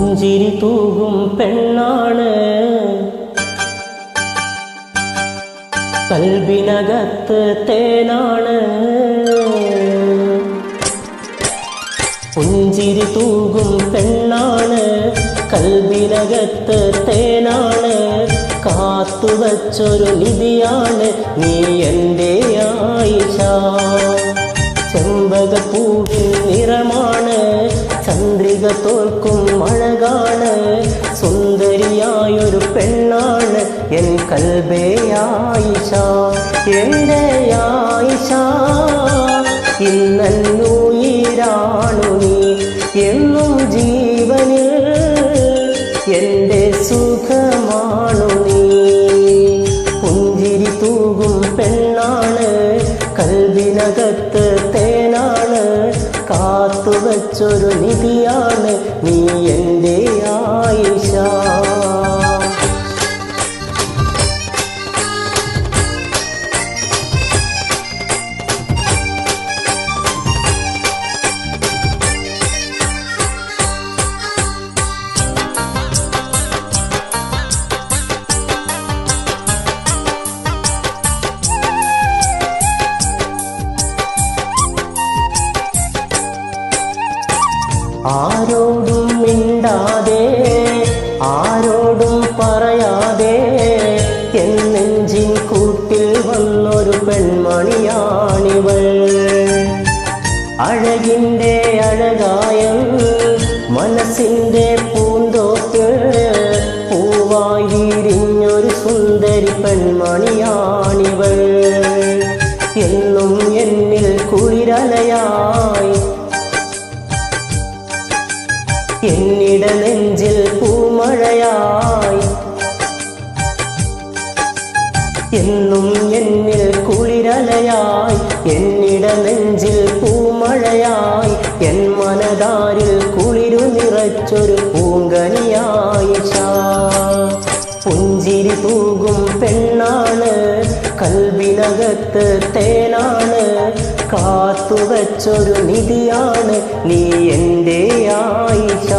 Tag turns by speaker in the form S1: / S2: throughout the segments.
S1: പുഞ്ചിരി തൂകും പെണ്ണാണ്, കൽബിനകത്ത് തേനാണ്. പുഞ്ചിരി തൂകും പെണ്ണാണ്, കൽബിനകത്ത് തേനാണ്. കാത്തുവച്ചൊരു നിധിയാണ് നീ എൻ്റെ ആയിഷ. ചെമ്പകപ്പൂവിൻ നിറമാണ്, ചന്ദ്രിക തോൽക്കും അഴകാണ്. സുന്ദരിയായൊരു പെണ്ണാണ് എൻ കൽബേ ആയിഷ. എൻ്റെ ആയിഷ ഇന്നുയിരാണു നീ, എന്നും ജീവനിൽ എൻ്റെ സുഖമാണു നീ. പുഞ്ചിരി തൂകും പെണ്ണാണ്, കൽബിനകത്ത് തേനാണ്. കാത്തുവച്ചൊരു നിധിയാണ് നീ എൻ്റെ ആയിഷ. ആരോടും മിണ്ടാതെ ആരോടും പറയാതെ എൻ നെഞ്ചിൻ കൂട്ടിൽ വന്നൊരു പെൺമണിയാണിവൾ. അഴകിൻ്റെ അഴകായം മനസ്സിൻ്റെ പൂന്തോപ്പ്, പൂവായി വിരിഞ്ഞൊരു സുന്ദരി പെൺമണിയാണിവൾ. എന്നും എന്നിൽ കുളിരലയായി, എന്നിട നെഞ്ചിൽ പൂമഴയായി. എന്നും എന്നിൽ കുളിരലയായി, എന്നിട നെഞ്ചിൽ പൂമഴയായി. എൻ മനതാരിൽ കുളിരു നിറച്ചൊരു പൂങ്കനിയായിഷ. പുഞ്ചിരി തൂകും പെണ്ണാണ്, കൽബിനകത്ത് തേനാണ്. കാത്തുവച്ചൊരു നിധിയാണ് നീ എൻ്റെ ആയിഷ.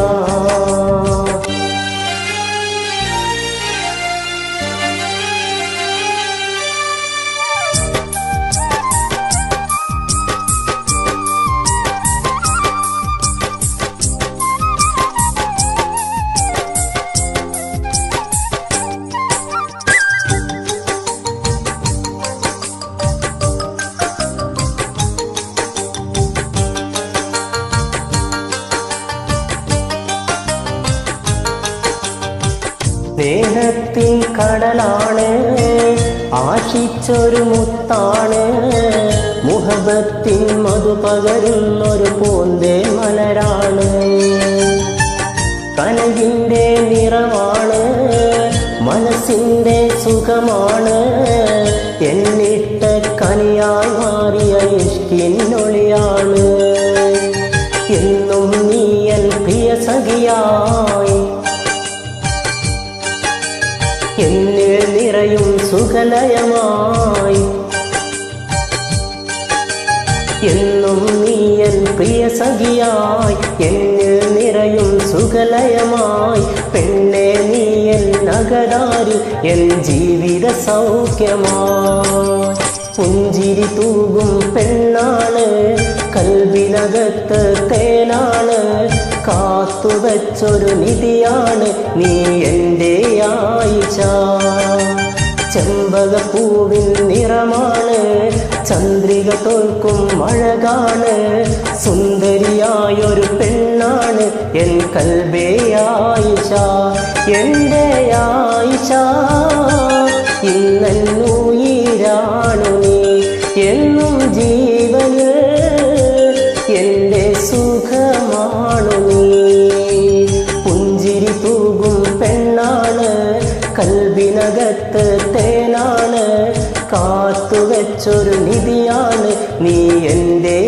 S1: സ്നേഹത്തിൻ കടലാണ്, ആശിച്ചൊരു മുത്താണ്. മുഹബത്തിൻ മധു പകരുന്നൊരു പൂന്തേ മലരാണ്. കനവിൻ്റെ നിറമാണ്, മനസ്സിൻ്റെ സുഖമാണ്. എന്നിട്ട കനിയായി മാറിയ ഇഷ്കിനൊളിയാണ്. എന്നും നീ എൻ പ്രിയ സഖിയായി, എന്നിൽ നിറയും സുഖലയമായി. എന്നും നീ എൻ പ്രിയ സഖിയായി, എന്നിൽ നിറയും സുഖലയമായി. പെണ്ണെ നീ എൻ നഗരാരി, എൻ ജീവിത സൗഖ്യമായി. പുഞ്ചിരി തൂകും പെണ്ണാണ്, കൽബിനകത്ത് തേനാണ്. കാത്തുവച്ചൊരു നിധിയാണ് നീ എൻ്റെ ആയിഷ. ചെമ്പകപ്പൂവിൻ നിറമാണ്, ചന്ദ്രിക തോൽക്കും അഴകാണ്. സുന്ദരിയായൊരു പെണ്ണാണ് എൻ കൽബേ ആയിഷ. എൻ്റെ ആയിഷ ഇന്നുയിരാണു നീ, എന്നും ജീവനിൽ എൻ്റെ സുഖമാണു നീ. പുഞ്ചിരി തൂകും പെണ്ണാണ്, കൽബിനകത്ത് തേനാണ്. കാത്തുവച്ചൊരു നിധിയാണ് നീ എൻ്റെ